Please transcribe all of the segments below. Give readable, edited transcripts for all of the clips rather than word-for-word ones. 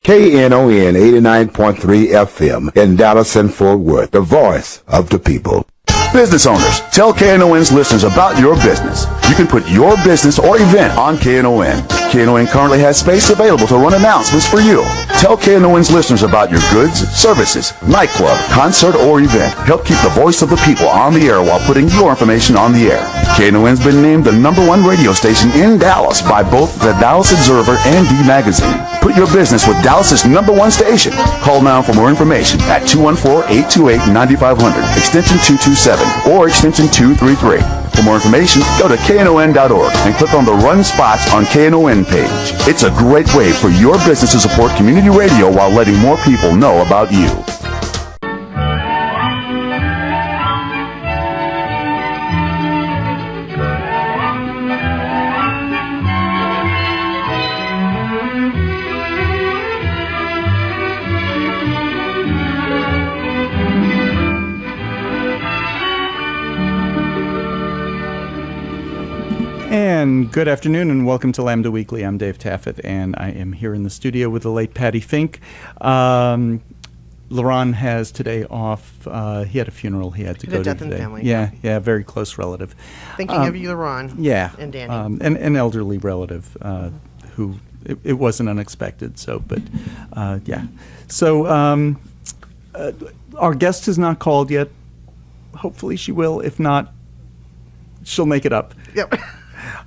Knon 89.3 FM in Dallas and Fort Worth, the voice of the people. Business owners, tell KNON's listeners about your business. You can put your business or event on KNON. KNON currently has space available to run announcements for you. Tell KNON's listeners about your goods, services, nightclub, concert, or event. Help keep the voice of the people on the air while putting your information on the air. KNON's been named the #1 radio station in Dallas by both the Dallas Observer and D Magazine. Put your business with Dallas's #1 station. Call now for more information at 214-828-9500, extension 227, or extension 233. For more information, go to knon.org and click on the Run Spots on KNON page. It's a great way for your business to support community radio while letting more people know about you. And good afternoon and welcome to Lambda Weekly. I'm Dave Taffet and I am here in the studio with the late Patti Fink. Lerone has today off. He had a funeral he had to go to death today. in the family. Yeah, very close relative. Thinking of you, Lerone. Yeah. And Danny. An elderly relative who it wasn't unexpected. Yeah. So our guest has not called yet. Hopefully she will. If not, she'll make it up. Yep.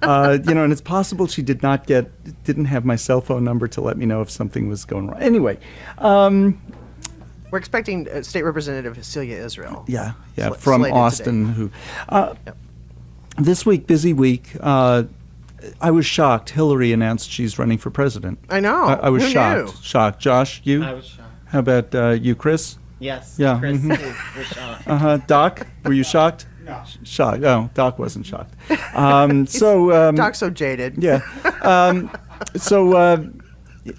And it's possible she didn't have my cell phone number to let me know if something was going wrong. Anyway, we're expecting State Representative Celia Israel. Yeah, from Austin. Today. This week, busy week. I was shocked. Hillary announced she's running for president. I know. I was Who shocked. knew? Shocked. Josh, you? I was shocked. How about you, Chris? Yes. Yeah. Chris was shocked. Doc, were you shocked? No. Shocked. Oh, Doc wasn't shocked. Doc's so jaded. Yeah.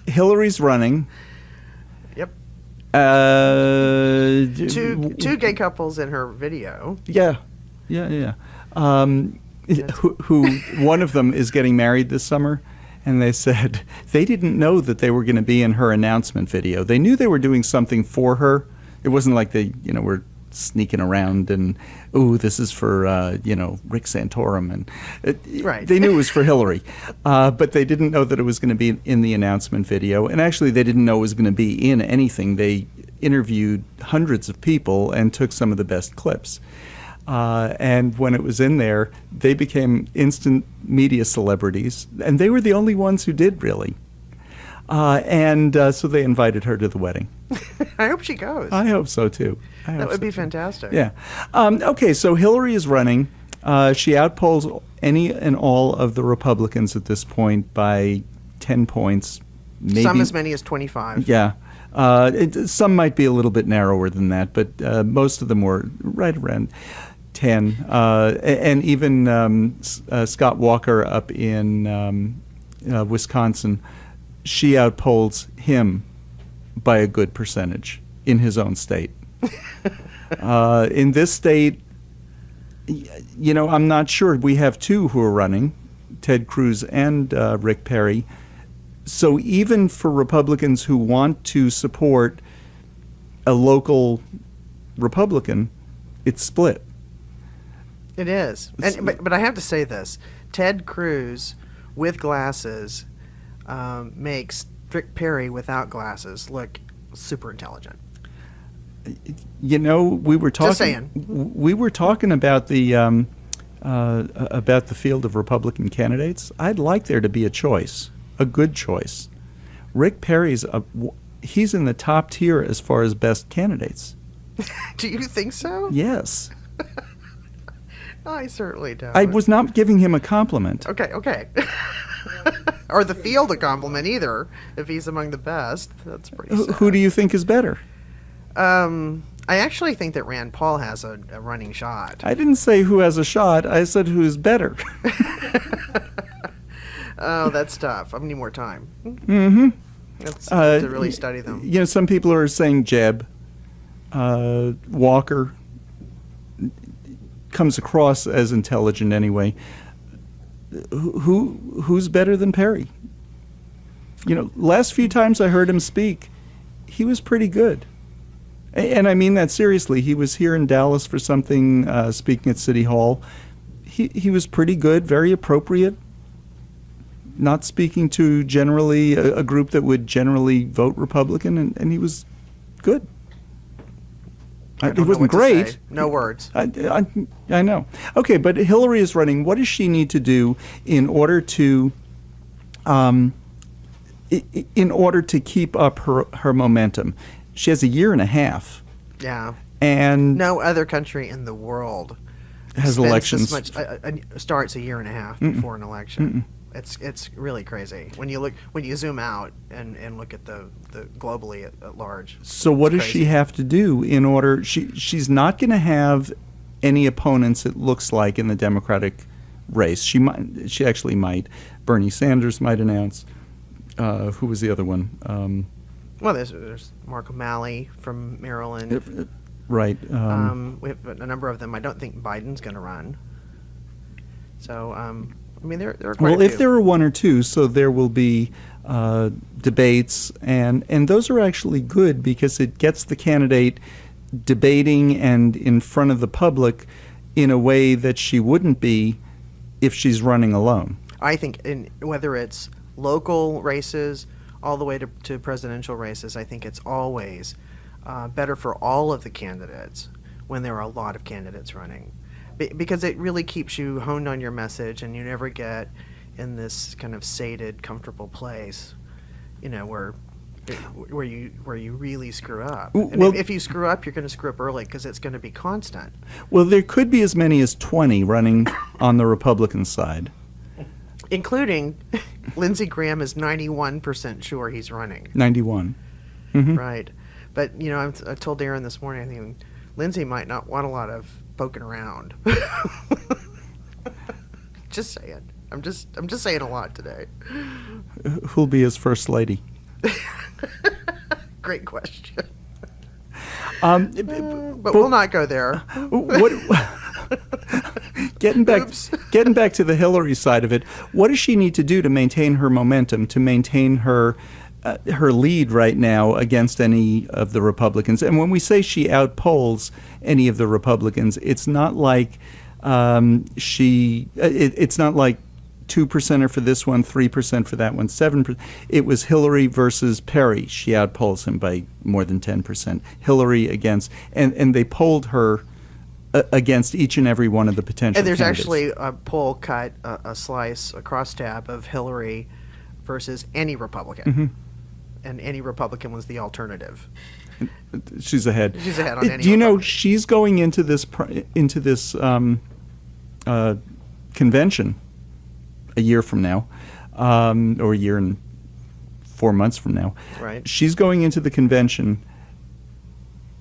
Hillary's running. Yep. Two gay couples in her video. Yeah. Who one of them is getting married this summer, and they said they didn't know that they were going to be in her announcement video. They knew they were doing something for her. It wasn't like they, were sneaking around and, this is for, Rick Santorum. And right. They knew it was for Hillary, but they didn't know that it was going to be in the announcement video. And actually, they didn't know it was going to be in anything. They interviewed hundreds of people and took some of the best clips. And when it was in there, they became instant media celebrities. And they were the only ones who did, really. So they invited her to the wedding. I hope she goes. I hope so, too. That would be fantastic. Yeah. Okay, so Hillary is running. She outpolls any and all of the Republicans at this point by 10 points. Maybe, some as many as 25. Yeah. Some might be a little bit narrower than that, but most of them were right around 10. And even Scott Walker up in Wisconsin, she outpolls him by a good percentage in his own state. In this state, I'm not sure. We have two who are running, Ted Cruz and Rick Perry. So even for Republicans who want to support a local Republican, it's split. It is. But I have to say this. Ted Cruz with glasses makes Rick Perry without glasses look super intelligent. We were talking. Just saying. We were talking about the field of Republican candidates. I'd like there to be a choice, a good choice. Rick Perry's he's in the top tier as far as best candidates. Do you think so? Yes. I certainly don't. I was not giving him a compliment. Okay. Or the field a compliment either. If he's among the best, that's pretty sad. Who do you think is better? I actually think that Rand Paul has a running shot. I didn't say who has a shot. I said who's better. Oh, that's tough. I need more time. Mm-hmm. To really study them. Some people are saying Jeb. Walker comes across as intelligent anyway. Who's better than Perry? Last few times I heard him speak, he was pretty good. And I mean that seriously. He was here in Dallas for something, speaking at City Hall. He was pretty good, very appropriate, not speaking to generally a group that would generally vote Republican, and he was good. It wasn't great. No words. I know. Okay, but Hillary is running. What does she need to do in order to keep up her momentum? She has a year and a half. Yeah. And no other country in the world has elections. This much, starts a year and a half before an election. It's really crazy when you zoom out and look at the globally at large. So what does she have to do in order? She's not going to have any opponents. It looks like in the Democratic race. She actually might. Bernie Sanders might announce. Who was the other one? Well, there's Mark O'Malley from Maryland. Right. We have a number of them. I don't think Biden's going to run. So, I mean, there are quite a few. If there are one or two, so there will be debates, and those are actually good because it gets the candidate debating and in front of the public in a way that she wouldn't be if she's running alone. I think whether it's local races all the way to presidential races, I think it's always better for all of the candidates when there are a lot of candidates running. Because it really keeps you honed on your message, and you never get in this kind of sated, comfortable place, where you really screw up. And if you screw up, you're going to screw up early because it's going to be constant. Well, there could be as many as 20 running on the Republican side, including Lindsey Graham is 91% sure he's running. 91. Right, but I told Aaron this morning, I think Lindsey might not want a lot of poking around. Just saying. I'm just saying a lot today. Who'll be his first lady? Great question. But we'll not go there. Getting back to the Hillary side of it, what does she need to do to maintain her momentum, to maintain her lead right now against any of the Republicans? And when we say she outpolls any of the Republicans, it's not like it's not like 2% are for this one, 3% for that one, 7%. It was Hillary versus Perry. She outpolls him by more than 10%. Hillary against, and they polled her against each and every one of the potential And there's candidates. actually a poll cut, a slice, a crosstab of Hillary versus any Republican. And any Republican was the alternative. She's ahead. She's ahead on any. Do you know she's going into this convention a year from now, or a year and 4 months from now? Right. She's going into the convention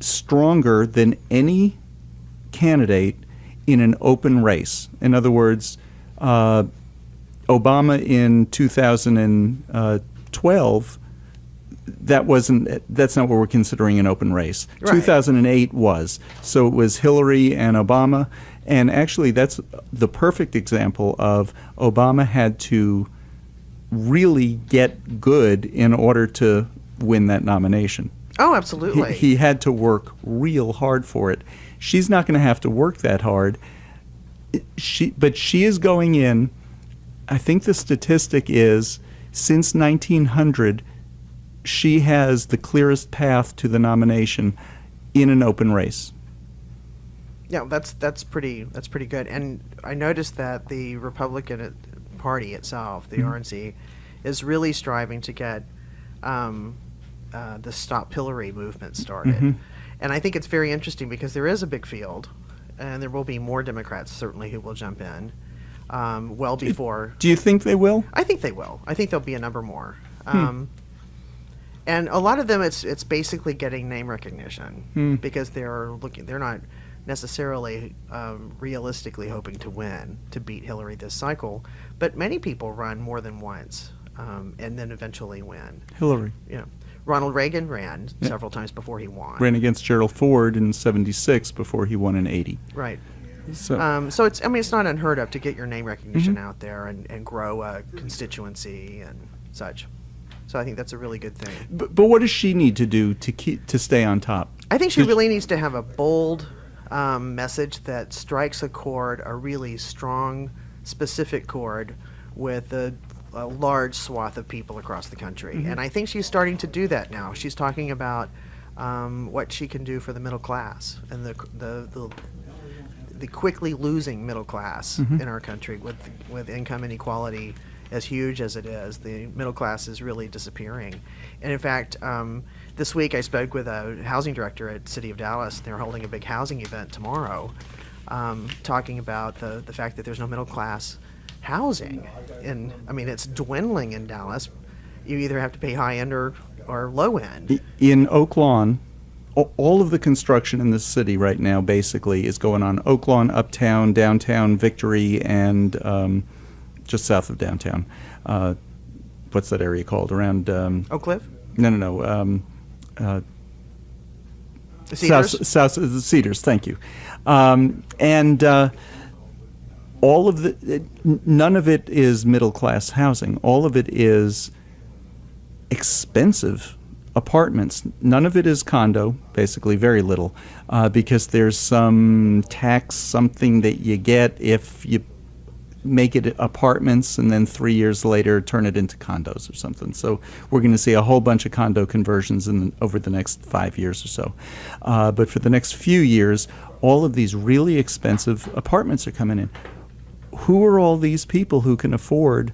stronger than any candidate in an open race. In other words, Obama in 2012. That's not what we're considering an open race. Right. 2008 was. So it was Hillary and Obama. And actually, that's the perfect example of Obama had to really get good in order to win that nomination. Oh, absolutely. He had to work real hard for it. She's not going to have to work that hard. But she is going in, I think the statistic is, since 1900, she has the clearest path to the nomination in an open race. Yeah, that's pretty good. And I noticed that the Republican Party itself, the RNC, is really striving to get the Stop Hillary movement started. And I think it's very interesting because there is a big field, and there will be more Democrats certainly who will jump in well before. Do you think they will? I think they will. I think there'll be a number more. And a lot of them, it's basically getting name recognition because they're not necessarily realistically hoping to win, to beat Hillary this cycle. But many people run more than once and then eventually win. Hillary. Ronald Reagan ran several times before he won. Ran against Gerald Ford in '76 before he won in '80. Right. So it's not unheard of to get your name recognition out there and grow a constituency and such. So I think that's a really good thing. But what does she need to do to stay on top? I think she really needs to have a bold message that strikes a really strong, specific chord with a large swath of people across the country. And I think she's starting to do that now. She's talking about what she can do for the middle class and the quickly losing middle class in our country with income inequality as huge as it is. The middle class is really disappearing. And in fact, this week I spoke with a housing director at City of Dallas. They're holding a big housing event tomorrow, talking about the fact that there's no middle class housing. And I mean, it's dwindling in Dallas. You either have to pay high end or low end. In Oak Lawn, all of the construction in the city right now basically is going on Oak Lawn, Uptown, Downtown, Victory, and just south of downtown. What's that area called? Around Oak Cliff? No. The Cedars? The Cedars. Thank you. And all of none of it is middle class housing. All of it is expensive apartments. None of it is condo, basically, very little, because there's some tax, something that you get if you make it apartments and then 3 years later turn it into condos or something. So we're going to see a whole bunch of condo conversions over the next 5 years or so. But for the next few years, all of these really expensive apartments are coming in. Who are all these people who can afford?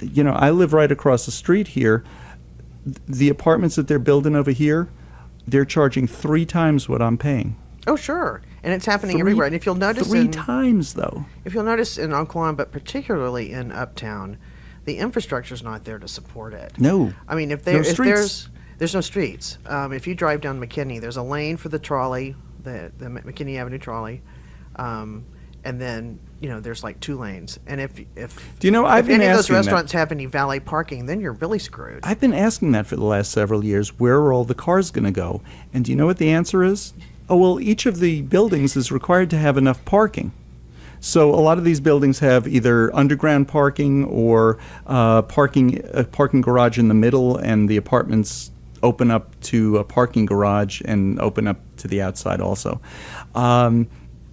You know, I live right across the street here. The apartments that they're building over here, they're charging 3 times what I'm paying. Oh, sure. And it's happening everywhere. And if you'll notice 3 times, though. If you'll notice in Oak Lawn, but particularly in Uptown, the infrastructure's not there to support it. No. I mean, there's no streets. If you drive down McKinney, there's a lane for the trolley, the McKinney Avenue trolley, and then there's like 2 lanes. And if any of those restaurants have any valet parking, then you're really screwed. I've been asking that for the last several years. Where are all the cars going to go? And do you know what the answer is? Oh, well, each of the buildings is required to have enough parking. So a lot of these buildings have either underground parking or a parking garage in the middle, and the apartments open up to a parking garage and open up to the outside also. Kind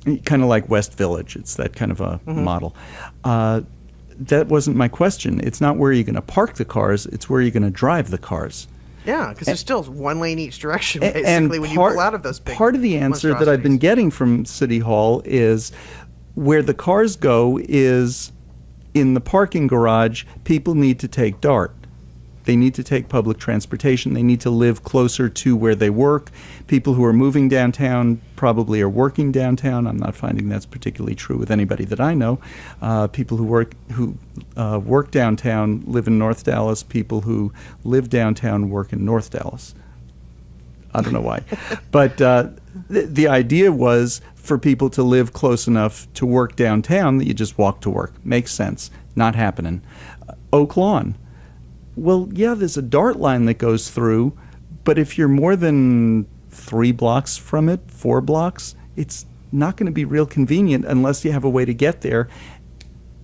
of like West Village. It's that kind of a model. That wasn't my question. It's not where you're going to park the cars. It's where you're going to drive the cars. Yeah, because there's still 1 lane each direction, basically, when you pull out of those big part of the answer that I've been getting from City Hall is where the cars go is in the parking garage. People need to take DART. They need to take public transportation. They need to live closer to where they work. People who are moving downtown probably are working downtown. I'm not finding that's particularly true with anybody that I know. People who work downtown live in North Dallas. People who live downtown work in North Dallas. I don't know why. But the idea was for people to live close enough to work downtown that you just walk to work. Makes sense. Not happening. Oak Lawn. Well, yeah, there's a DART line that goes through, but if you're more than 3 blocks from it, 4 blocks, it's not going to be real convenient unless you have a way to get there.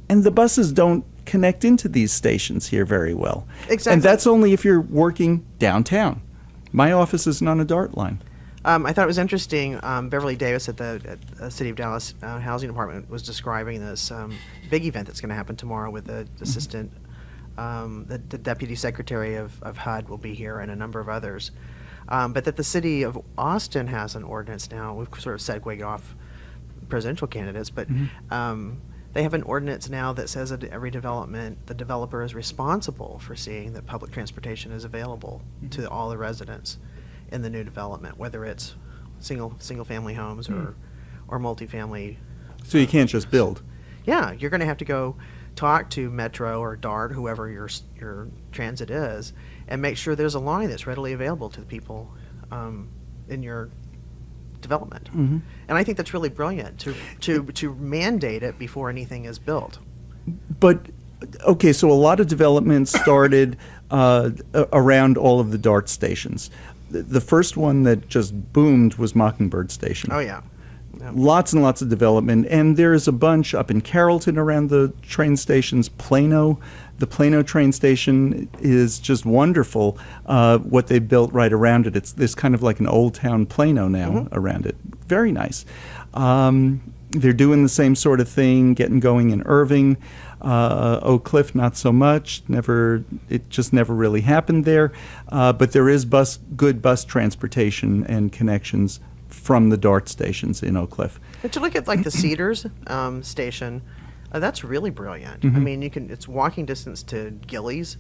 And the buses don't connect into these stations here very well. Exactly. And that's only if you're working downtown. My office isn't on a DART line. I thought it was interesting. Beverly Davis at the City of Dallas Housing Department was describing this big event that's going to happen tomorrow with the assistant. The Deputy Secretary of HUD will be here and a number of others. But that the City of Austin has an ordinance now. We've sort of segued off presidential candidates, but they have an ordinance now that says that every development, the developer is responsible for seeing that public transportation is available to all the residents in the new development, whether it's single family homes or multifamily. So you can't just build. Yeah, you're going to have to go talk to Metro or DART, whoever your transit is, and make sure there's a line that's readily available to the people in your development. And I think that's really brilliant to mandate it before anything is built. But okay, so a lot of development started around all of the DART stations. The first one that just boomed was Mockingbird Station. Oh yeah. Lots and lots of development. And there's a bunch up in Carrollton around the train stations. Plano, the Plano train station is just wonderful, what they built right around it. There's kind of like an old town Plano now around it. Very nice. They're doing the same sort of thing, getting going in Irving. Oak Cliff, not so much. It just never really happened there. But there is good bus transportation and connections from the DART stations in Oak Cliff. But to look at like the Cedars station, that's really brilliant. I mean, it's walking distance to Gillies.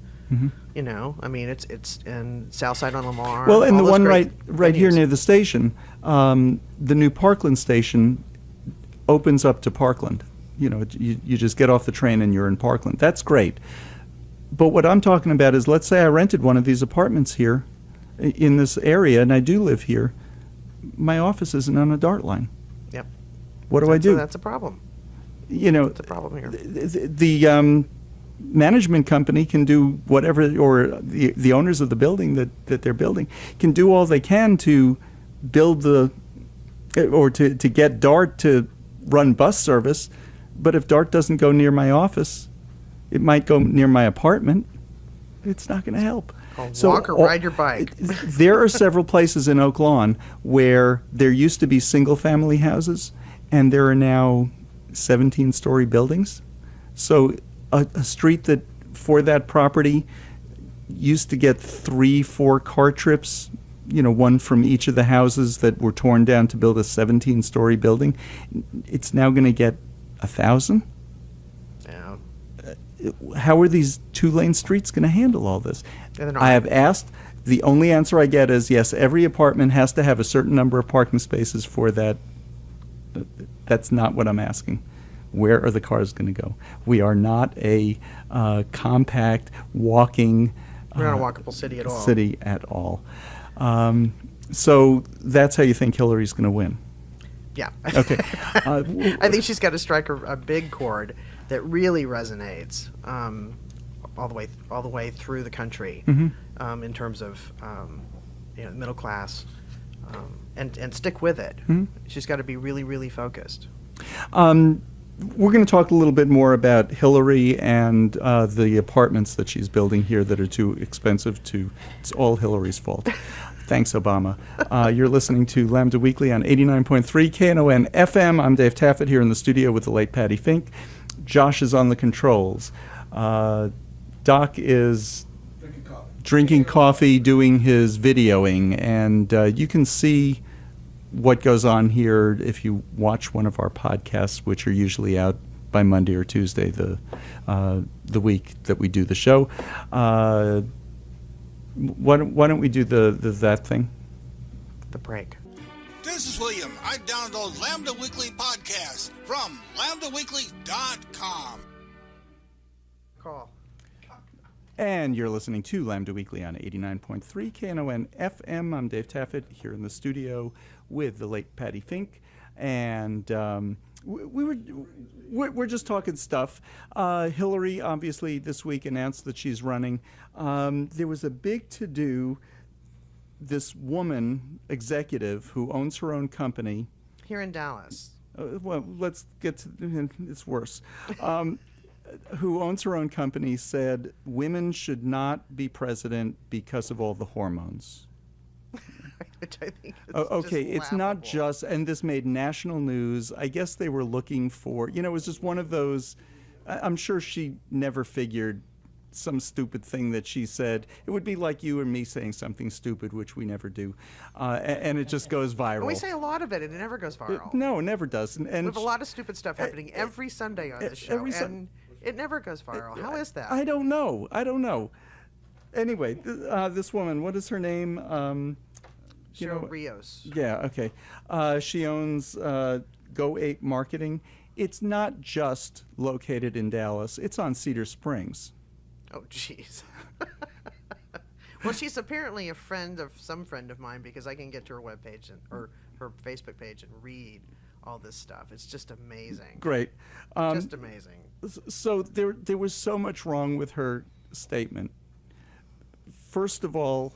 You know, I mean, it's in Southside on Lamar. Well, and the one right venues. here near the station, the new Parkland station opens up to Parkland. You know, you just get off the train and you're in Parkland. That's great. But what I'm talking about is, let's say I rented one of these apartments here in this area, and I do live here. My office isn't on a DART line. Yep. What do I do? That's a problem. You know, That's a problem here. The management company can do whatever, or the owners of the building that they're building can do all they can to build or to get DART to run bus service. But if DART doesn't go near my office, it might go near my apartment. It's not going to help. Walk or ride your bike. There are several places in Oak Lawn where there used to be single-family houses, and there are now 17-story buildings. So a street that, for that property, used to get 3-4 car trips, you know, one from each of the houses that were torn down to build a 17-story building. It's now going to get 1,000. Yeah. How are these 2-lane streets going to handle all this? I have asked. The only answer I get is yes, every apartment has to have a certain number of parking spaces for that. That's not what I'm asking. Where are the cars going to go? We are not a compact walking. We're not a walkable city at all. City at all. So that's how you think Hillary's going to win. Yeah. Okay. I think she's got to strike a big chord that really resonates all the way through the country in terms of middle class, and stick with it. She's got to be really, really focused. We're going to talk a little bit more about Hillary and the apartments that she's building here that are too expensive to. It's all Hillary's fault. Thanks, Obama. You're listening to Lambda Weekly on 89.3 Knon FM. I'm Dave Taffet here in the studio with the late Patti Fink. Josh is on the controls. Doc is drinking coffee, doing his videoing, and you can see what goes on here if you watch one of our podcasts, which are usually out by Monday or Tuesday, the week that we do the show. Why don't we do that thing? The break. This is William. I download Lambda Weekly Podcast from lambdaweekly.com. Call. And you're listening to Lambda Weekly on 89.3 Knon FM. I'm Dave Taffet here in the studio with the late Patti Fink, and we're just talking stuff. Hillary obviously this week announced that she's running. There was a big to-do. This woman, executive, who owns her own company. Here in Dallas. Well, let's get to it's worse. Who owns her own company said women should not be president because of all the hormones. Which I think is okay, just it's not laughable. just, and this made national news. I guess they were looking for, it was just one of those, I'm sure she never figured some stupid thing that she said. It would be like you and me saying something stupid, which we never do, and it just goes viral. We say a lot of it, and it never goes viral. No, it never does. And we have a lot of stupid stuff happening every Sunday on this show, and it never goes viral. How is that? I don't know. Anyway, this woman, what is her name? Rios. Yeah, okay. She owns Go Ape Marketing. It's not just located in Dallas. It's on Cedar Springs. Oh, jeez. Well, she's apparently a friend of mine, because I can get to her webpage or her Facebook page and read all this stuff. It's just amazing. Great. Just amazing. So there was so much wrong with her statement. First of all,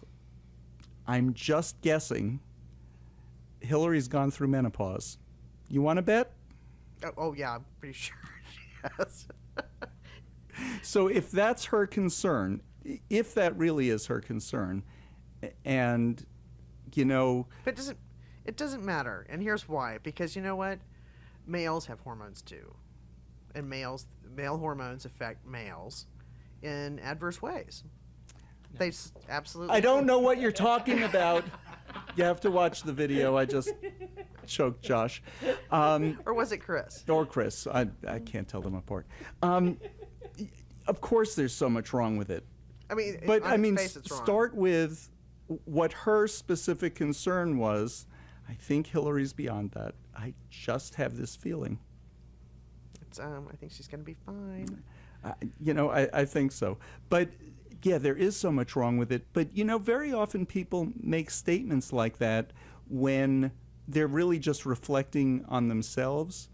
I'm just guessing Hillary's gone through menopause. You want to bet? Oh yeah, I'm pretty sure she has. So if that's her concern, if that really is her concern, and, But it doesn't matter. And here's why. Because you know what? Males have hormones too. And male hormones affect males in adverse ways. They absolutely. I don't know what you're talking about. You have to watch the video. I just choked Josh. Or was it Chris? Or Chris. I can't tell them apart. Of course there's so much wrong with it. I mean, But, on its face, it's wrong. start with what her specific concern was. I think Hillary's beyond that. I just have this feeling. I think she's going to be fine. I think so. But, yeah, there is so much wrong with it. But, very often people make statements like that when they're really just reflecting on themselves.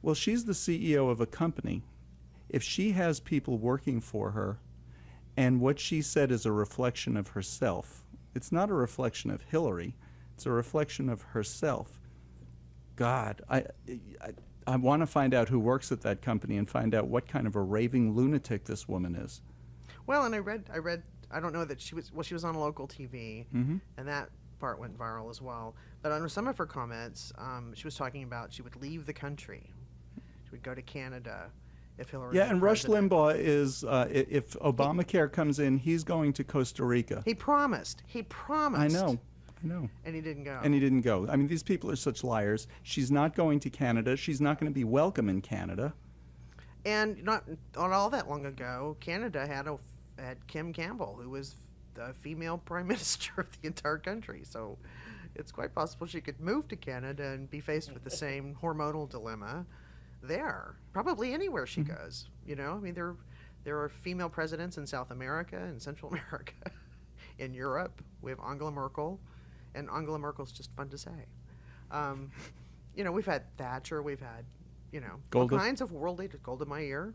Well, she's the CEO of a company. If she has people working for her, and what she said is a reflection of herself, it's not a reflection of Hillary, it's a reflection of herself. God, I want to find out who works at that company and find out what kind of a raving lunatic this woman is. Well, and I read. I don't know that she was on local TV, and that part went viral as well. But on some of her comments, she was talking about she would leave the country. She would go to Canada if Hillary. Yeah, and Rush Limbaugh is, if Obamacare comes in, he's going to Costa Rica. He promised. I know. And he didn't go. And he didn't go. I mean, these people are such liars. She's not going to Canada. She's not going to be welcome in Canada. And not all that long ago, Canada had Kim Campbell, who was the female prime minister of the entire country. So it's quite possible she could move to Canada and be faced with the same hormonal dilemma there. Probably anywhere she goes. I mean, there are female presidents in South America and Central America. In Europe, we have Angela Merkel. And Angela Merkel's just fun to say. We've had Thatcher. We've had, all kinds of world leaders. Golda Meir.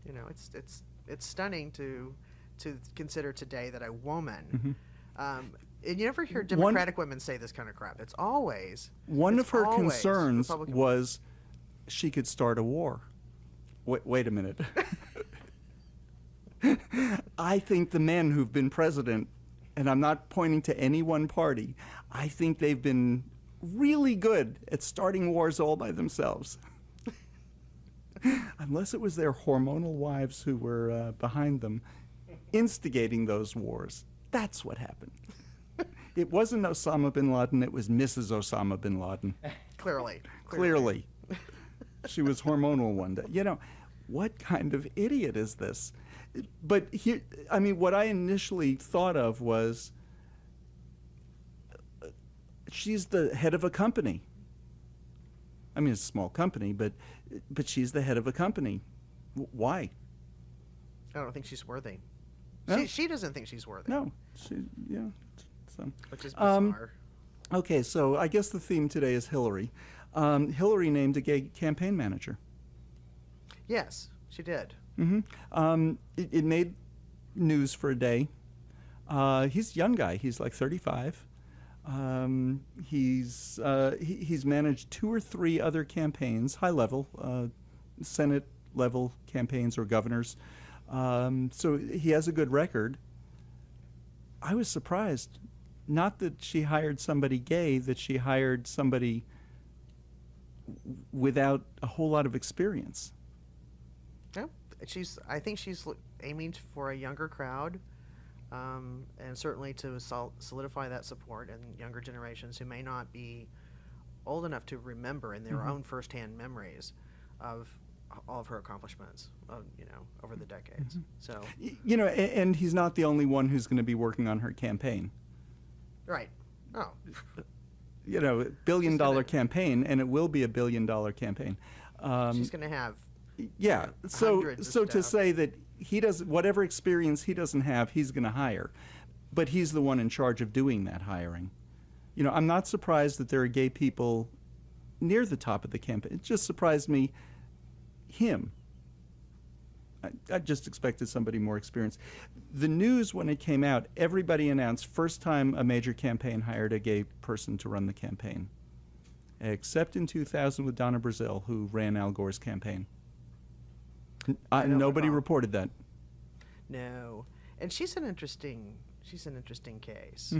It's stunning to consider today that a woman. And you never hear Democratic women say this kind of crap. It's always one of her concerns Republican was she could start a war. Wait a minute. I think the men who've been president, and I'm not pointing to any one party, I think they've been really good at starting wars all by themselves. Unless it was their hormonal wives who were behind them, instigating those wars. That's what happened. It wasn't Osama bin Laden, it was Mrs. Osama bin Laden. Clearly. She was hormonal one day. What kind of idiot is this? But here, I mean, what I initially thought of was she's the head of a company. I mean, it's a small company, but she's the head of a company. Why? I don't think she's worthy. No? She doesn't think she's worthy. No. So. Which is bizarre. Okay, so I guess the theme today is Hillary. Hillary named a gay campaign manager. Yes, she did. It made news for a day. He's a young guy. He's like 35. He's managed 2 or 3 other campaigns, high level, Senate level campaigns or governors. So he has a good record. I was surprised, not that she hired somebody gay, that she hired somebody without a whole lot of experience. Yeah, I think she's aiming for a younger crowd, and certainly to solidify that support in younger generations who may not be old enough to remember in their own firsthand memories of all of her accomplishments, over the decades. So, and he's not the only one who's going to be working on her campaign. Right. Oh. $1 billion campaign, and it will be $1 billion campaign. She's going to have. Yeah. So to say that he does whatever experience he doesn't have, he's going to hire, but he's the one in charge of doing that hiring. I'm not surprised that there are gay people near the top of the campaign. It just surprised me. Him. I just expected somebody more experienced. The news, when it came out, everybody announced first time a major campaign hired a gay person to run the campaign. except in 2000 with Donna Brazile, who ran Al Gore's campaign. I don't Nobody recall. reported that. No, and she's an interesting case.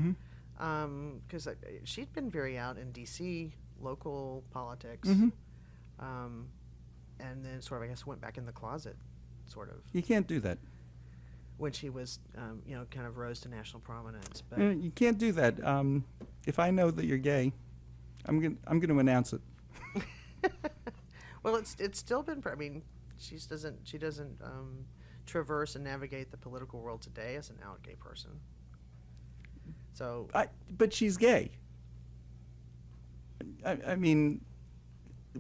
Because she'd been very out in D.C. local politics, and then sort of, I guess, went back in the closet, sort of, You can't do that. when she was, kind of rose to national prominence. But You can't do that. If I know that you're gay, I'm going to announce it. well, it's still been. I mean, she doesn't traverse and navigate the political world today as an out gay person. So But she's gay. I mean,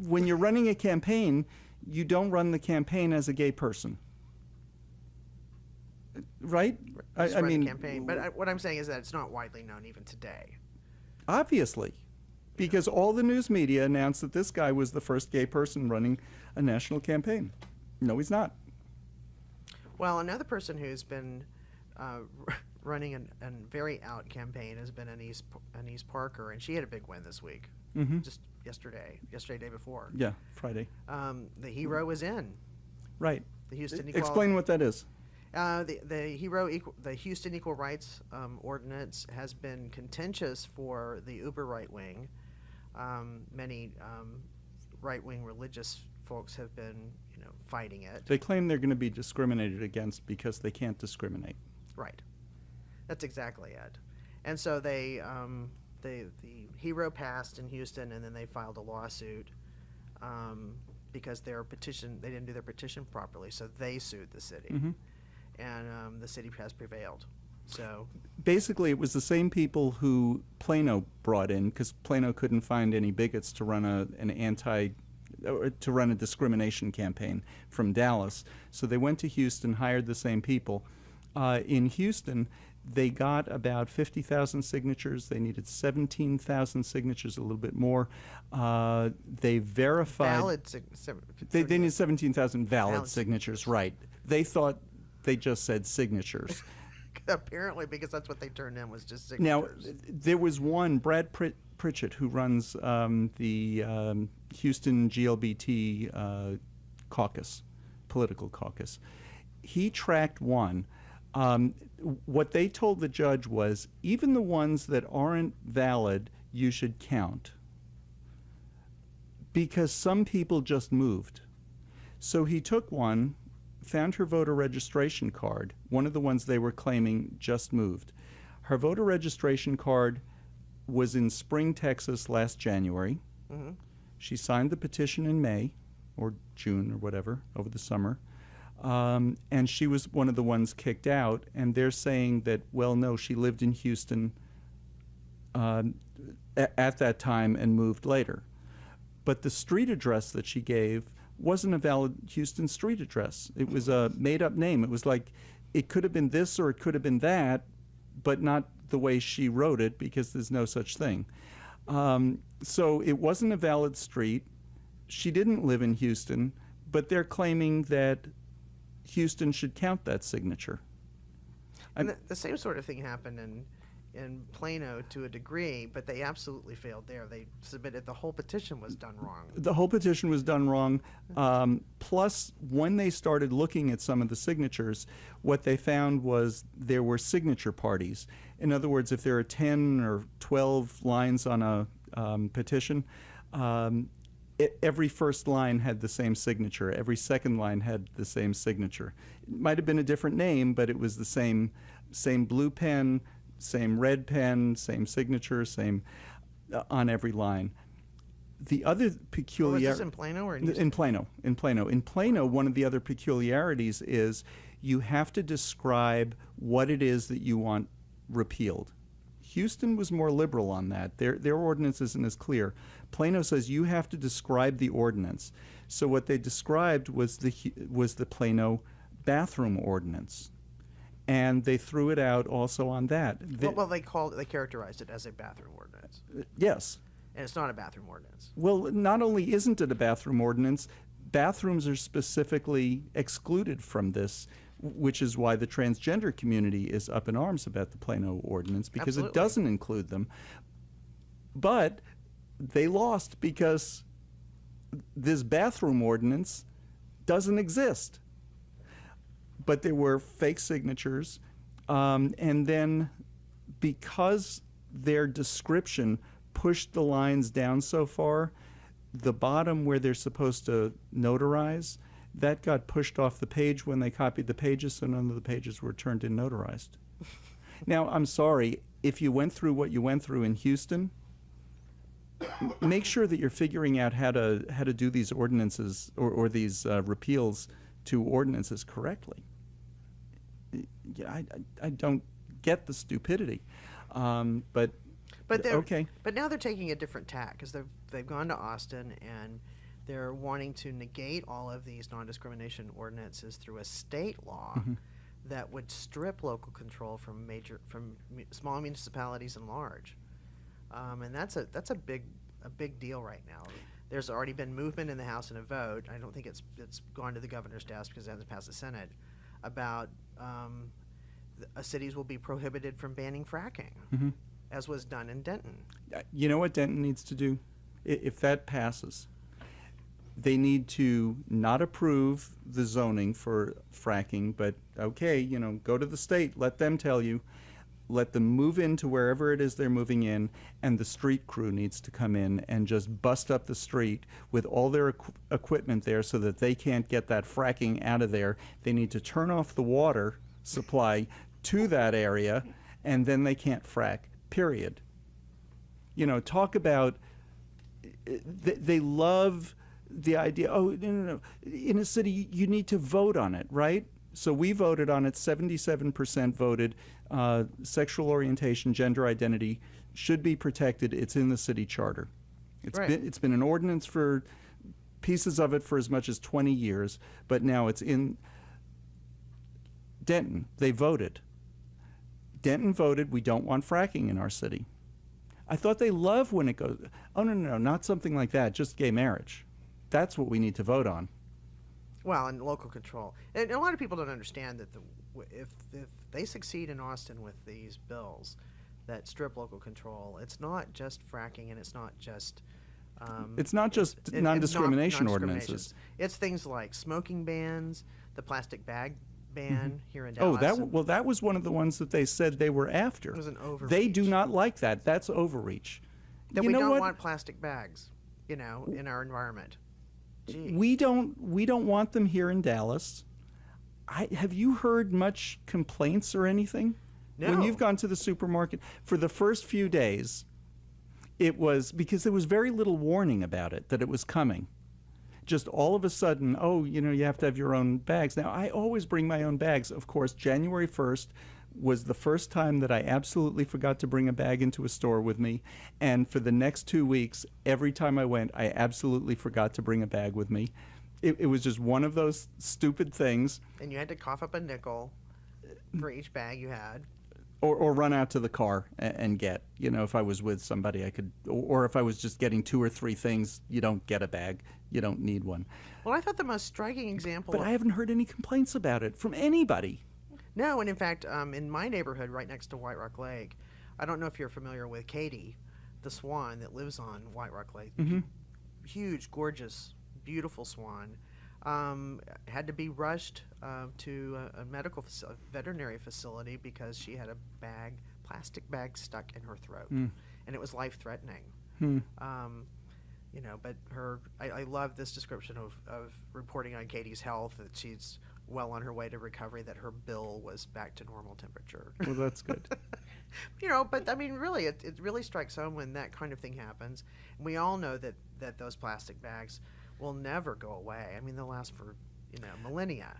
when you're running a campaign, you don't run the campaign as a gay person. Right? just run a campaign. But what I'm saying is that it's not widely known even today. Obviously. Because all the news media announced that this guy was the first gay person running a national campaign. No, he's not. Well, another person who's been running a very out campaign has been Anise Parker, and she had a big win this week. Just yesterday, day before. Yeah, Friday. The hero was in. Right. The Houston Explain what that is. The Houston Equal Rights Ordinance has been contentious for the uber right wing. Many right wing religious folks have been, fighting it. They claim they're going to be discriminated against because they can't discriminate. Right. That's exactly it. And so the hero passed in Houston, and then they filed a lawsuit because they didn't do their petition properly, so they sued the city. And the city has prevailed. So basically, it was the same people who Plano brought in, because Plano couldn't find any bigots to run a discrimination campaign from Dallas. So they went to Houston, hired the same people. In Houston, they got about 50,000 signatures. They needed 17,000 signatures, a little bit more. They verified. They needed 17,000 valid signatures, right. They thought they just said signatures. Apparently, because that's what they turned in, was just Now, signatures. there was one, Brad Pritchett, who runs the Houston GLBT political caucus. He tracked one. What they told the judge was, even the ones that aren't valid, you should count. Because some people just moved. So he took one, found her voter registration card, one of the ones they were claiming just moved. Her voter registration card was in Spring, Texas last January. She signed the petition in May or June or whatever, over the summer. And she was one of the ones kicked out, and they're saying that, well, no, she lived in Houston at that time and moved later. But the street address that she gave wasn't a valid Houston street address. It was a made-up name. It was like, it could have been this or it could have been that, but not the way she wrote it, because there's no such thing. So it wasn't a valid street. She didn't live in Houston, but they're claiming that Houston should count that signature. And the same sort of thing happened in Plano to a degree, but they absolutely failed there. They submitted, the whole petition was done wrong. The whole petition was done wrong. Plus, when they started looking at some of the signatures, what they found was there were signature parties. In other words, if there are 10 or 12 lines on a petition, every first line had the same signature. Every second line had the same signature. It might have been a different name, but it was the same blue pen, same red pen, same signature, same on every line. The other peculiarity... Was this in Plano or in Houston? In Plano. In Plano, one of the other peculiarities is you have to describe what it is that you want repealed. Houston was more liberal on that. Their ordinance isn't as clear. Plano says you have to describe the ordinance. So what they described was the Plano bathroom ordinance, and they threw it out also on that. They characterized it as a bathroom ordinance, Yes. and it's not a bathroom ordinance. Well, not only isn't it a bathroom ordinance, bathrooms are specifically excluded from this, which is why the transgender community is up in arms about the Plano ordinance, because Absolutely. it doesn't include them. But they lost because this bathroom ordinance doesn't exist. But there were fake signatures, and then because their description pushed the lines down so far, the bottom where they're supposed to notarize, that got pushed off the page when they copied the pages, so none of the pages were turned in notarized. Now, I'm sorry, if you went through what you went through in Houston, make sure that you're figuring out how to do these ordinances or these repeals to ordinances correctly. I don't get the stupidity, but okay. But now they're taking a different tack because they've gone to Austin and they're wanting to negate all of these non-discrimination ordinances through a state law that would strip local control from small municipalities and large, and that's a big deal right now. There's already been movement in the House and a vote. I don't think it's gone to the governor's desk because it hasn't passed the Senate about cities will be prohibited from banning fracking, as was done in Denton. You know what Denton needs to do? If that passes, they need to not approve the zoning for fracking, but okay, go to the state, let them tell you, let them move into wherever it is they're moving in, and the street crew needs to come in and just bust up the street with all their equipment there so that they can't get that fracking out of there. They need to turn off the water supply to that area, and then they can't frack, period. Talk about, they love the idea, no. In a city, you need to vote on it, right? So we voted on it, 77% voted. Sexual orientation, gender identity should be protected. It's in the city charter. It's been an ordinance for pieces of it for as much as 20 years, but now it's in Denton. They voted. Denton voted, we don't want fracking in our city. I thought they love when it goes, no, not something like that, just gay marriage. That's what we need to vote on. Well, and local control. And a lot of people don't understand that if they succeed in Austin with these bills that strip local control, it's not just fracking and it's not just non-discrimination ordinances. It's things like smoking bans, the plastic bag ban here in Dallas. That was one of the ones that they said they were after. It was an overreach. They do not like that. That's overreach. That we don't want plastic bags, in our environment. Gee. We don't want them here in Dallas. Have you heard much complaints or anything? No. When you've gone to the supermarket for the first few days, it was because there was very little warning about it that it was coming. Just all of a sudden, you have to have your own bags. Now, I always bring my own bags. Of course, January 1st was the first time that I absolutely forgot to bring a bag into a store with me. And for the next 2 weeks, every time I went, I absolutely forgot to bring a bag with me. It was just one of those stupid things. And you had to cough up a nickel for each bag you had. Or run out to the car and get, if I was with somebody, I could, or if I was just getting 2 or 3 things, you don't get a bag. You don't need one. Well, I thought the most striking example... But I haven't heard any complaints about it from anybody. No, and in fact, in my neighborhood right next to White Rock Lake, I don't know if you're familiar with Katie, the swan that lives on White Rock Lake. Huge, gorgeous, beautiful swan. Had to be rushed to a veterinary facility because she had a plastic bag stuck in her throat, and it was life-threatening. But I love this description of reporting on Katie's health, that she's well on her way to recovery, that her bill was back to normal temperature. Well, that's good. But I mean, really, it really strikes home when that kind of thing happens. And we all know that those plastic bags will never go away. I mean, they'll last for, millennia.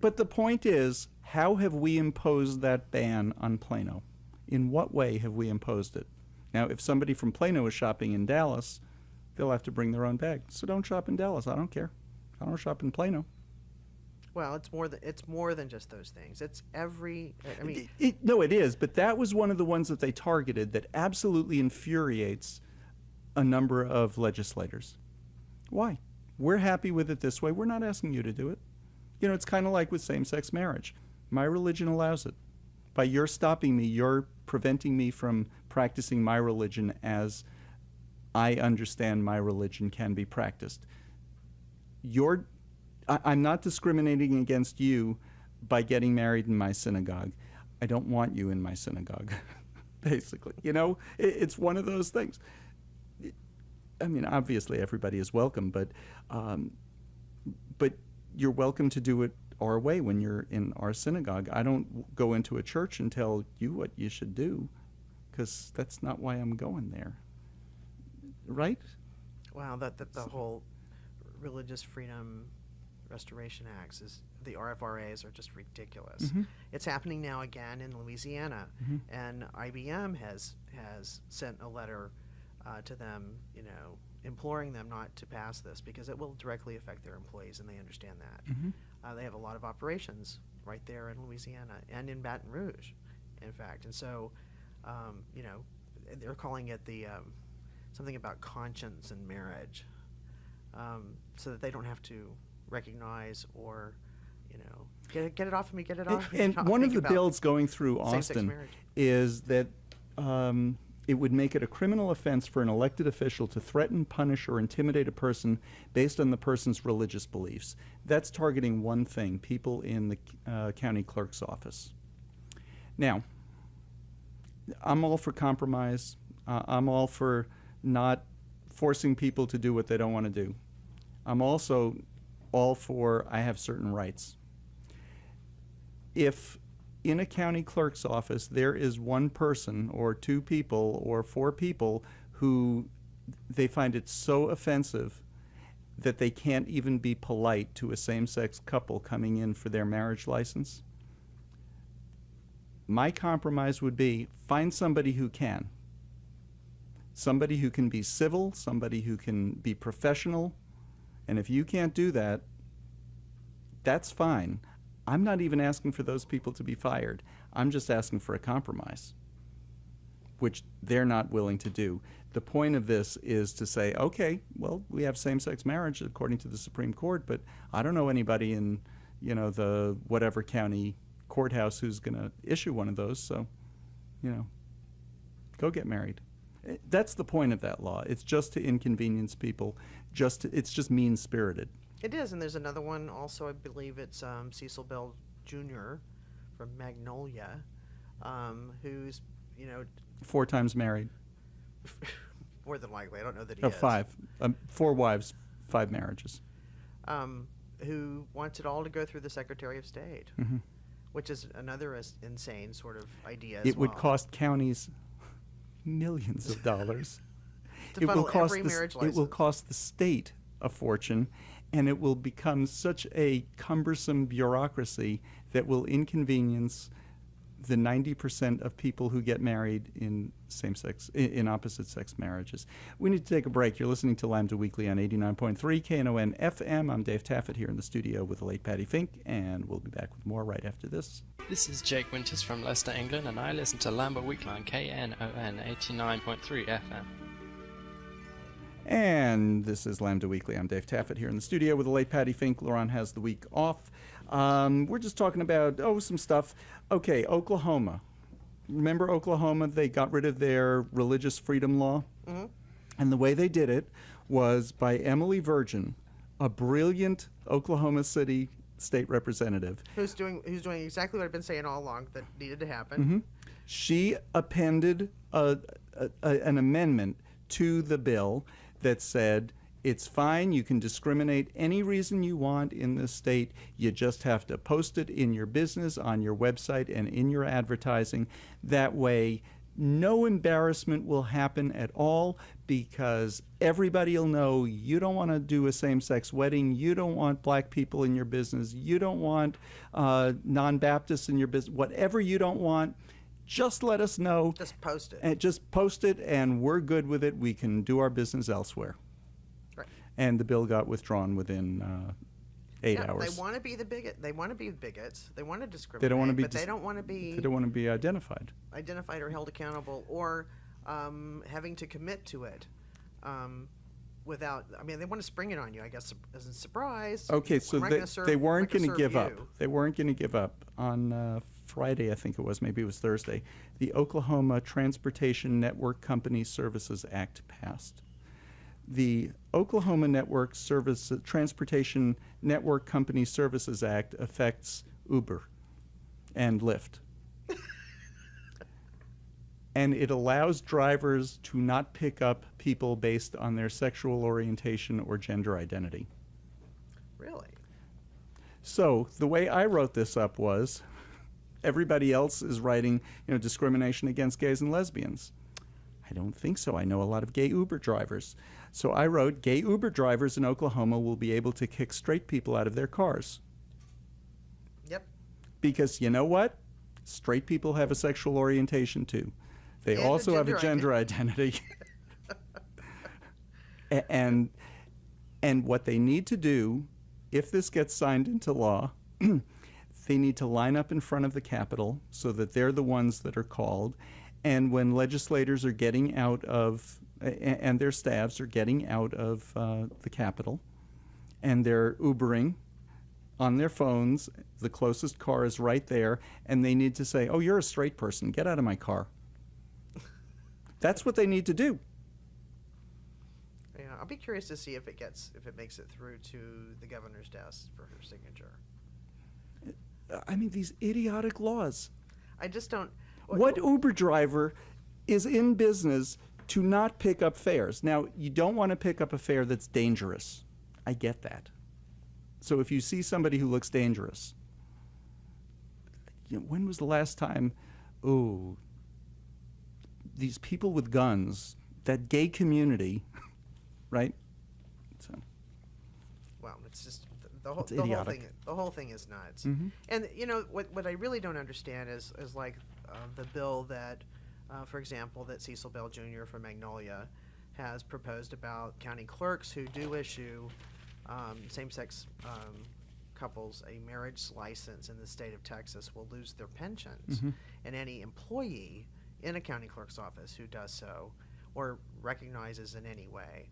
But the point is, how have we imposed that ban on Plano? In what way have we imposed it? Now, if somebody from Plano is shopping in Dallas, they'll have to bring their own bag. So don't shop in Dallas. I don't care. I don't shop in Plano. Well, it's more than just those things. It's every. I mean, it is. But that was one of the ones that they targeted that absolutely infuriates a number of legislators. Why? We're happy with it this way. We're not asking you to do it. It's kind of like with same-sex marriage. My religion allows it. By your stopping me, you're preventing me from practicing my religion as I understand my religion can be practiced. I'm not discriminating against you by getting married in my synagogue. I don't want you in my synagogue, basically. It's one of those things. I mean, obviously everybody is welcome, but you're welcome to do it our way when you're in our synagogue. I don't go into a church and tell you what you should do, because that's not why I'm going there. Right? Wow, the whole Religious Freedom Restoration Acts, the RFRAs are just ridiculous. Mm-hmm. It's happening now again in Louisiana, and IBM has sent a letter to them, imploring them not to pass this because it will directly affect their employees, and they understand that. They have a lot of operations right there in Louisiana and in Baton Rouge, in fact. And so, they're calling it the something about conscience and marriage, so that they don't have to recognize or, get it off of me, get it off of me. And one of the bills going through Austin is that it would make it a criminal offense for an elected official to threaten, punish, or intimidate a person based on the person's religious beliefs. That's targeting one thing: people in the county clerk's office. Now, I'm all for compromise. I'm all for not forcing people to do what they don't want to do. I'm also all for I have certain rights. If in a county clerk's office there is one person or two people or four people who they find it so offensive that they can't even be polite to a same-sex couple coming in for their marriage license, my compromise would be find somebody who can. Somebody who can be civil, somebody who can be professional. And if you can't do that, that's fine. I'm not even asking for those people to be fired. I'm just asking for a compromise, which they're not willing to do. The point of this is to say, okay, well, we have same-sex marriage according to the Supreme Court, but I don't know anybody in, the whatever county courthouse who's going to issue one of those, so, go get married. That's the point of that law. It's just to inconvenience people. It's just mean-spirited. It is, and there's another one also. I believe it's Cecil Bell Jr. from Magnolia, who's 4 times married. More than likely, I don't know that he is. 5, 4 wives, 5 marriages. Who wants it all to go through the Secretary of State, which is another insane sort of idea. It would cost counties millions of dollars. To funnel every marriage license. It will cost the state a fortune, and it will become such a cumbersome bureaucracy that will inconvenience the 90% of people who get married in in opposite-sex marriages. We need to take a break. You're listening to Lambda Weekly on 89.3 Knon FM. I'm Dave Taffet here in the studio with the late Patti Fink, and we'll be back with more right after this. This is Jake Winters from Leicester, England, and I listen to Lambda Weekly on Knon 89.3 FM. And this is Lambda Weekly. I'm Dave Taffet here in the studio with the late Patti Fink. Lerone has the week off. We're just talking about, some stuff. Okay, Oklahoma. Remember Oklahoma? They got rid of their religious freedom law? Mm-hmm. And the way they did it was by Emily Virgin, a brilliant Oklahoma City state representative. Who's doing exactly what I've been saying all along that needed to happen. Mm-hmm. She appended an amendment to the bill that said it's fine, you can discriminate any reason you want in this state, you just have to post it in your business, on your website, and in your advertising. That way, no embarrassment will happen at all, because everybody will know you don't want to do a same-sex wedding, you don't want black people in your business, you don't want non-Baptists in your business, whatever you don't want. Just let us know. Just post it. And just post it, and we're good with it. We can do our business elsewhere. Right. And the bill got withdrawn within 8 hours. They want to be the bigot. They want to be bigots. They want to discriminate. They don't want to be. But they don't want to be. They don't want to be identified. Identified or held accountable, or having to commit to it. Without, they want to spring it on you, I guess, as a surprise. Okay, so they weren't going to give up. They weren't going to give up on Friday, I think it was, maybe it was Thursday. The Oklahoma Transportation Network Company Services Act passed. the Oklahoma Transportation Network Company Services Act affects Uber and Lyft. And it allows drivers to not pick up people based on their sexual orientation or gender identity. Really? So the way I wrote this up was, everybody else is writing, discrimination against gays and lesbians. I don't think so. I know a lot of gay Uber drivers. So I wrote, gay Uber drivers in Oklahoma will be able to kick straight people out of their cars. Yep. Because you know what? Straight people have a sexual orientation too. They And also have a gender identity. and what they need to do, if this gets signed into law, they need to line up in front of the Capitol so that they're the ones that are called. And when legislators are getting out of, and their staffs are getting out of the Capitol, and they're Ubering on their phones, the closest car is right there, and they need to say, "Oh, you're a straight person. Get out of my car." That's what they need to do. Yeah, I'll be curious to see if it makes it through to the governor's desk for her signature. I mean, these idiotic laws. I just don't. What Uber driver is in business to not pick up fares? Now, you don't want to pick up a fare that's dangerous. I get that. So if you see somebody who looks dangerous, when was the last time, these people with guns, that gay community, right? So. Well, it's just the whole thing is nuts. Mm-hmm. And what I really don't understand is like the bill that, for example, that Cecil Bell Jr. from Magnolia has proposed about county clerks who do issue same-sex couples a marriage license in the state of Texas will lose their pensions, Mm-hmm. and any employee in a county clerk's office who does so or recognizes in any way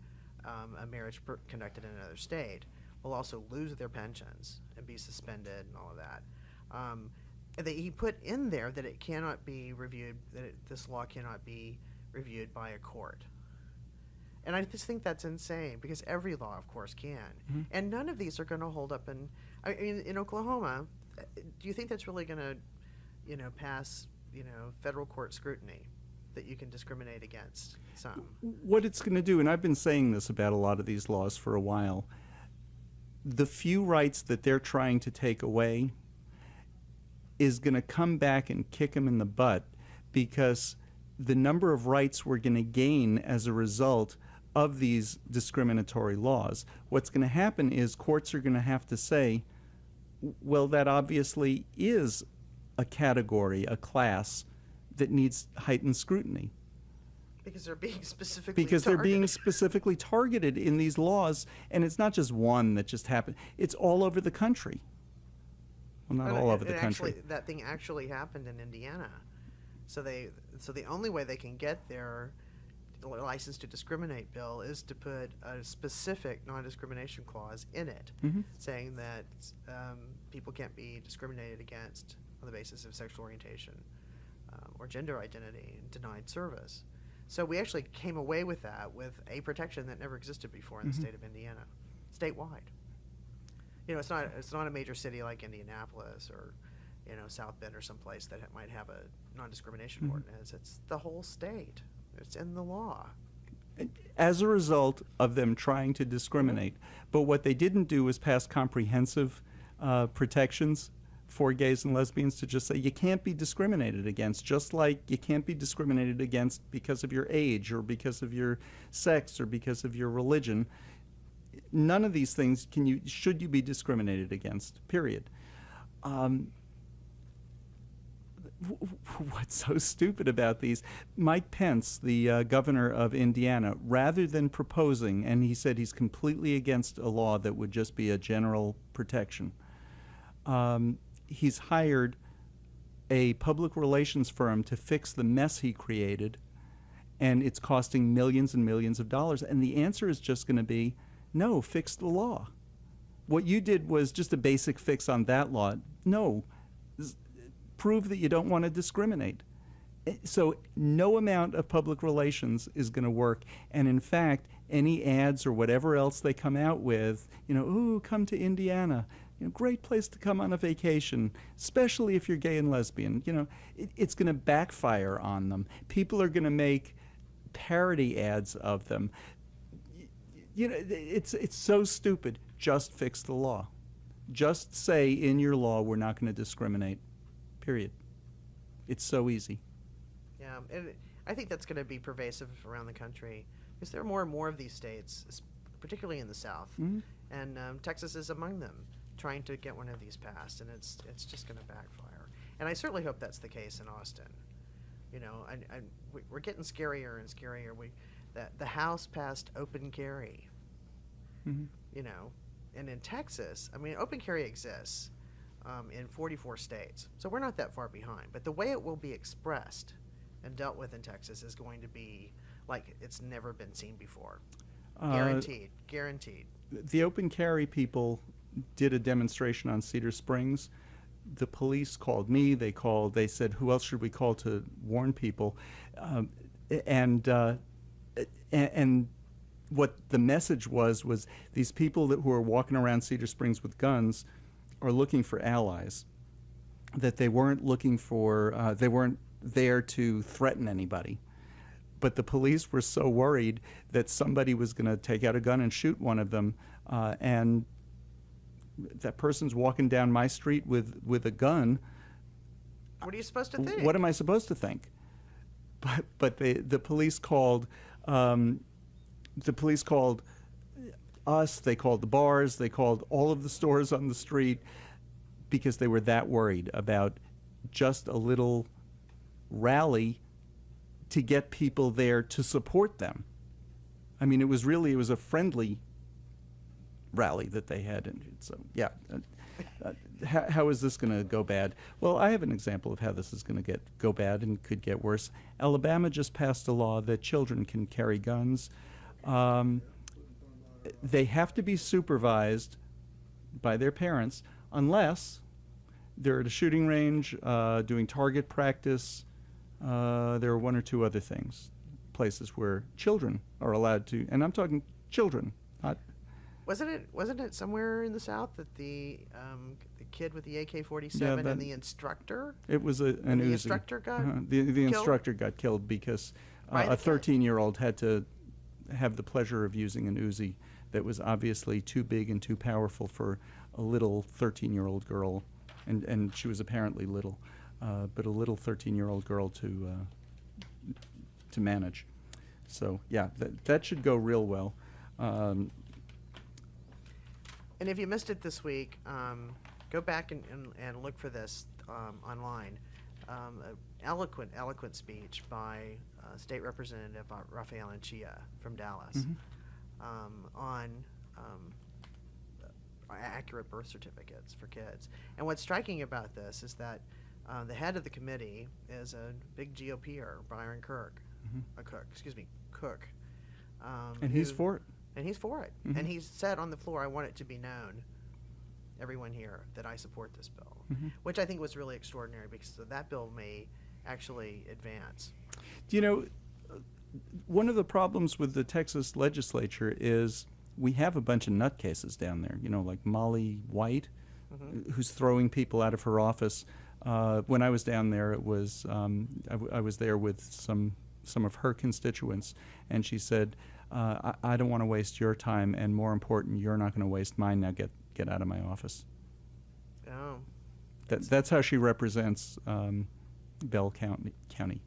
a marriage conducted in another state will also lose their pensions and be suspended and all of that. He put in there that it cannot be reviewed, this law cannot be reviewed by a court. And I just think that's insane because every law, of course, can. Mm-hmm. And none of these are going to hold up in Oklahoma. Do you think that's really going to, pass, federal court scrutiny that you can discriminate against some? What it's going to do, and I've been saying this about a lot of these laws for a while, the few rights that they're trying to take away is going to come back and kick them in the butt because the number of rights we're going to gain as a result of these discriminatory laws, what's going to happen is courts are going to have to say, well, that obviously is a category, a class that needs heightened scrutiny. Because they're being specifically They're being specifically targeted in these laws, and it's not just one that just happened. It's all over the country. Well, not all over the country. That thing actually happened in Indiana. So the only way they can get their license to discriminate bill is to put a specific non-discrimination clause in it, Mm-hmm. saying that people can't be discriminated against on the basis of sexual orientation or gender identity and denied service. So we actually came away with that with a protection that never existed before in the Mm-hmm. state of Indiana, statewide. It's not a major city like Indianapolis or South Bend or someplace that might have a non-discrimination Mm-hmm. ordinance. It's the whole state. It's in the law. As a result of them trying to discriminate. But what they didn't do was pass comprehensive protections for gays and lesbians to just say you can't be discriminated against, just like you can't be discriminated against because of your age or because of your sex or because of your religion. None of these things should you be discriminated against, period. What's so stupid about these? Mike Pence, the governor of Indiana, rather than proposing, and he said he's completely against a law that would just be a general protection, he's hired a public relations firm to fix the mess he created, and it's costing millions and millions of dollars. And the answer is just going to be, no, fix the law. What you did was just a basic fix on that law. No, prove that you don't want to discriminate. So no amount of public relations is going to work. And in fact, any ads or whatever else they come out with, ooh, come to Indiana. Great place to come on a vacation, especially if you're gay and lesbian. It's going to backfire on them. People are going to make parody ads of them. It's so stupid. Just fix the law. Just say in your law we're not going to discriminate. Period. It's so easy. Yeah, and I think that's going to be pervasive around the country because there are more and more of these states, particularly in the South, Mm-hmm. and Texas is among them, trying to get one of these passed, and it's just going to backfire. And I certainly hope that's the case in Austin. We're getting scarier and scarier. The House passed open carry. Mm-hmm. And in Texas, open carry exists in 44 states, so we're not that far behind. But the way it will be expressed and dealt with in Texas is going to be like it's never been seen before. Guaranteed. The open carry people did a demonstration on Cedar Springs. The police called me. They said, who else should we call to warn people? And what the message was these people who are walking around Cedar Springs with guns are looking for allies. That they weren't looking for, they weren't there to threaten anybody. But the police were so worried that somebody was going to take out a gun and shoot one of them, and that person's walking down my street with a gun. What are you supposed to think? What am I supposed to think? But the police called. The police called us. They called the bars. They called all of the stores on the street because they were that worried about just a little rally to get people there to support them. It was a friendly rally that they had. And so, yeah, how is this going to go bad? Well, I have an example of how this is going to go bad and could get worse. Alabama just passed a law that children can carry guns. They have to be supervised by their parents unless they're at a shooting range doing target practice. There are one or two other places where children are allowed to, and I'm talking children, not. Wasn't it somewhere in the South that the kid with the AK-47 and the instructor? It was an Uzi. The instructor got the instructor got killed because a 13-year-old had to have the pleasure of using an Uzi that was obviously too big and too powerful for a little 13-year-old girl, and she was apparently little, but a little 13-year-old girl to manage. So yeah, that should go real well. And if you missed it this week, go back and look for this online. Eloquent speech by State Representative Rafael Anchia from Dallas on accurate birth certificates for kids. And what's striking about this is that the head of the committee is a big GOPer, Byron Cook. And he's for it. And he's for it. Mm-hmm. And he said on the floor, I want it to be known, everyone here, that I support this bill, which I think was really extraordinary because that bill may actually advance. One of the problems with the Texas legislature is we have a bunch of nutcases down there, like Molly White, who's throwing people out of her office. When I was down there, it was I was there with some of her constituents, and she said, I don't want to waste your time, and more important, you're not going to waste mine. Now get out of my office. Oh. That's how she represents Bell County.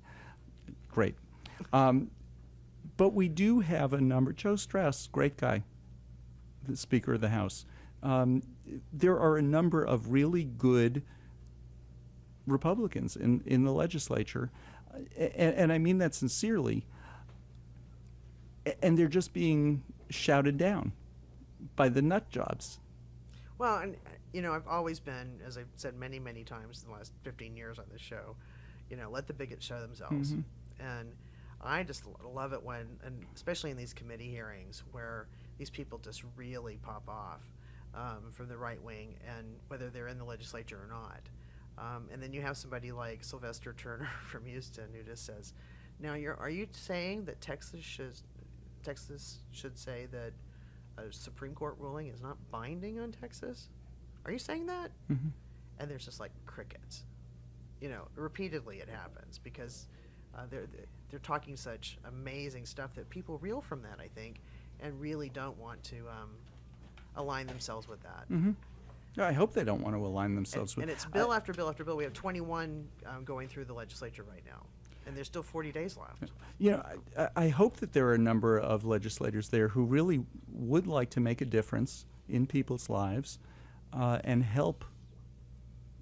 Great. But we do have a number. Joe Strauss, great guy, the Speaker of the House. There are a number of really good Republicans in the legislature, and I mean that sincerely, and they're just being shouted down by the nut jobs. Well, and I've always been, as I've said many, many times in the last 15 years on this show, let the bigots show themselves. And I just love it when, and especially in these committee hearings, where these people just really pop off from the right wing, and whether they're in the legislature or not. And then you have somebody like Sylvester Turner from Houston who just says, "Now, are you saying that Texas should say that a Supreme Court ruling is not binding on Texas? Are you saying that?" Mm-hmm. And there's just like crickets. Repeatedly it happens because they're talking such amazing stuff that people reel from that, I think, and really don't want to align themselves with that. Mm-hmm. I hope they don't want to align themselves with. And it's bill after bill after bill. We have 21 going through the legislature right now, and there's still 40 days left. I hope that there are a number of legislators there who really would like to make a difference in people's lives and help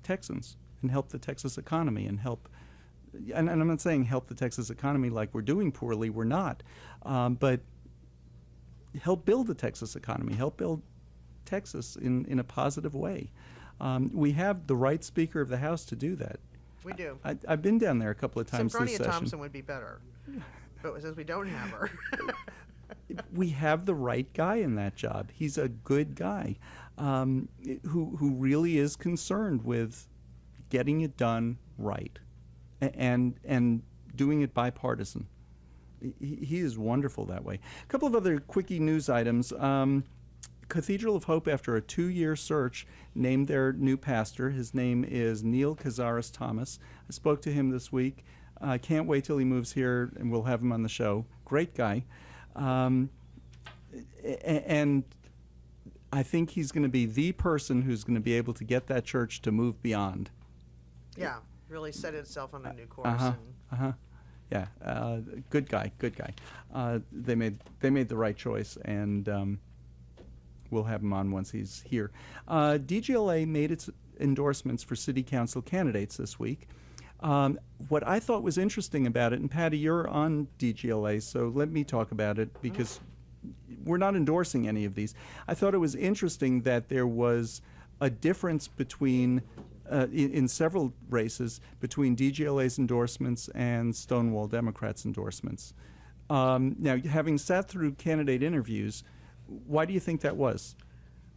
Texans and help the Texas economy and help. And I'm not saying help the Texas economy like we're doing poorly. We're not, but help build the Texas economy. Help build Texas in a positive way. We have the right Speaker of the House to do that. We do. I've been down there a couple of times this Sophronia session. Thompson would be better, but since we don't have her, we have the right guy in that job. He's a good guy who really is concerned with getting it done right and doing it bipartisan. He is wonderful that way. A couple of other quickie news items. Cathedral of Hope, after a 2-year search, named their new pastor. His name is Neil Cazares Thomas. I spoke to him this week. I can't wait till he moves here, and we'll have him on the show. Great guy. And I think he's going to be the person who's going to be able to get that church to move beyond. yeah, really set itself on a new course. Yeah, good guy. They made the right choice, and we'll have him on once he's here. DGLA made its endorsements for city council candidates this week. What I thought was interesting about it, and Patti, you're on DGLA, so let me talk about it because we're not endorsing any of these. I thought it was interesting that there was a difference between, in several races, between DGLA's endorsements and Stonewall Democrats' endorsements. Now, having sat through candidate interviews, why do you think that was?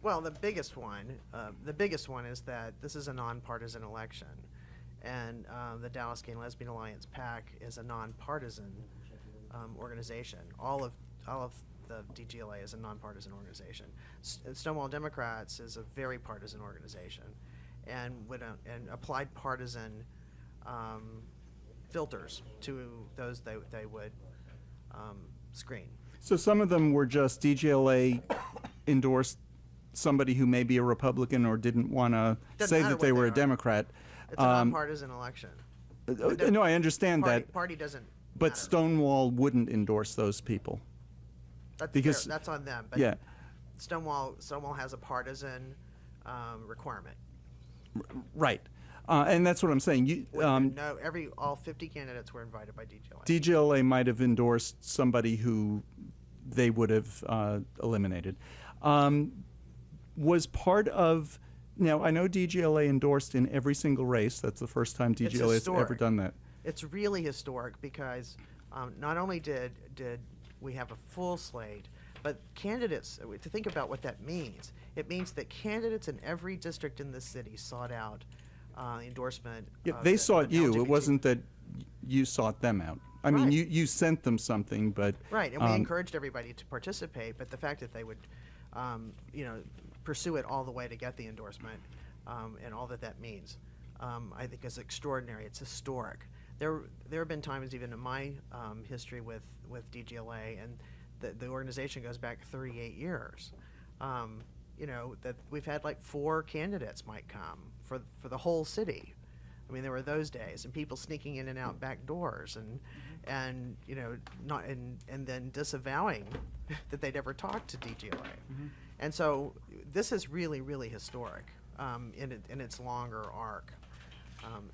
Well, the biggest one is that this is a nonpartisan election, and the Dallas Gay and Lesbian Alliance PAC is a nonpartisan organization. All of the DGLA is a nonpartisan organization. Stonewall Democrats is a very partisan organization, and applied partisan filters to those they would screen. So some of them were just DGLA endorsed somebody who may be a Republican or didn't want to say that they were a Democrat. It's a nonpartisan election. No, I understand that. Party doesn't But matter. Stonewall wouldn't endorse those people. That's on them. But yeah. Stonewall has a partisan requirement. Right. And that's what I'm saying. All 50 candidates were invited by DGLA. DGLA might have endorsed somebody who they would have eliminated. Was part of, now I know DGLA endorsed in every single race. That's the first time DGLA has ever done that. It's really historic because not only did we have a full slate, but candidates, to think about what that means, it means that candidates in every district in the city sought out endorsement. Yeah, they sought you. LGBT. It wasn't that you sought them out. I mean, Right. you sent them something, but Right, and we encouraged everybody to participate, but the fact that they would, pursue it all the way to get the endorsement and all that means, I think is extraordinary. It's historic. There have been times, even in my history with DGLA, and the organization goes back 38 years. That we've had like 4 candidates might come for the whole city. I mean, there were those days, and people sneaking in and out back doors, and not and then disavowing that they'd ever talked to DGLA. And so this is really, really historic in its longer arc.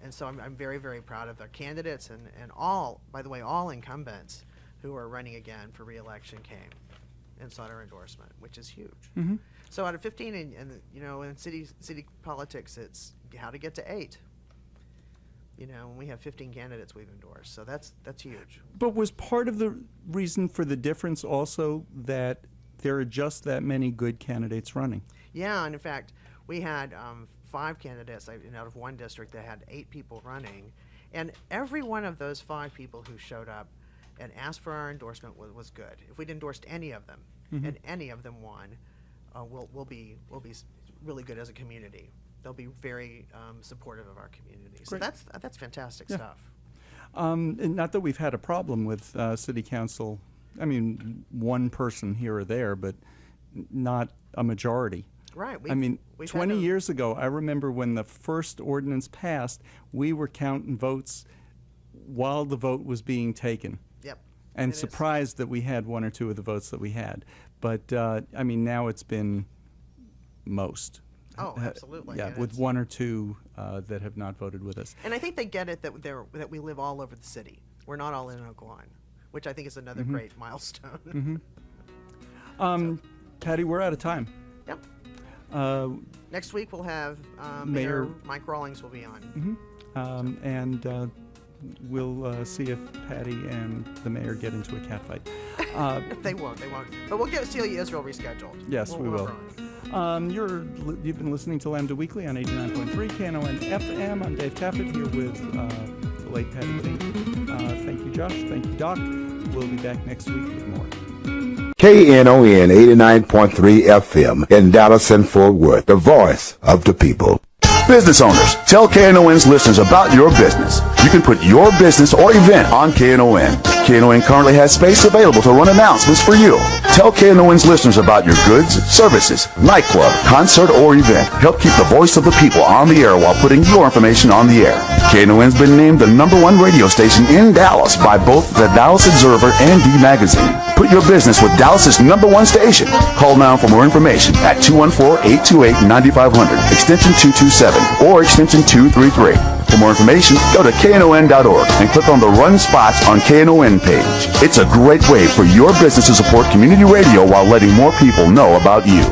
And so I'm very, very proud of the candidates and all, by the way, all incumbents who are running again for re-election came and sought our endorsement, which is huge. So out of 15, and in city politics, it's how to get to 8. And we have 15 candidates we've endorsed, so that's huge. But was part of the reason for the difference also that there are just that many good candidates running? Yeah, and in fact, we had 5 candidates out of one district that had 8 people running, and every one of those 5 people who showed up and asked for our endorsement was good. If we'd endorsed any of them, and any of them won, we'll be really good as a community. They'll be very supportive of our community. So Great. that's fantastic stuff. And not that we've had a problem with city council. I mean, one person here or there, but not a majority. Right. We've 20 had years ago, I remember when the first ordinance passed, we were counting votes while the vote was being taken. Yep. And It is. surprised that we had 1 or 2 of the votes that we had. But, now it's been most. Oh, absolutely. Yeah, And with it's- 1 or 2 that have not voted with us. And I think they get it that we live all over the city. We're not all in Oak Lawn, which I think is another great milestone. Patty, we're out of time. Yep. Next week we'll have Mayor- Mayor Mike Rawlings will be on. And we'll see if Patty and the mayor get into a cat fight. They won't. But we'll get Celia Israel rescheduled. Yes, we will. You've been listening to Lambda Weekly on 89.3 Knon FM. I'm Dave Taffet here with the late Patti Fink. Thank you, Josh. Thank you, Doc. We'll be back next week with more. KNON 89.3 FM in Dallas and Fort Worth, the voice of the people. Business owners, tell KNON's listeners about your business. You can put your business or event on KNON. KNON currently has space available to run announcements for you. Tell KNON's listeners about your goods, services, nightclub, concert, or event. Help keep the voice of the people on the air while putting your information on the air. KNON's been named the #1 radio station in Dallas by both the Dallas Observer and D Magazine. Put your business with Dallas's #1 station. Call now for more information at 214-828-9500, extension 227, or extension 233. For more information, go to KNON.org and click on the Run Spots on KNON page. It's a great way for your business to support community radio while letting more people know about you.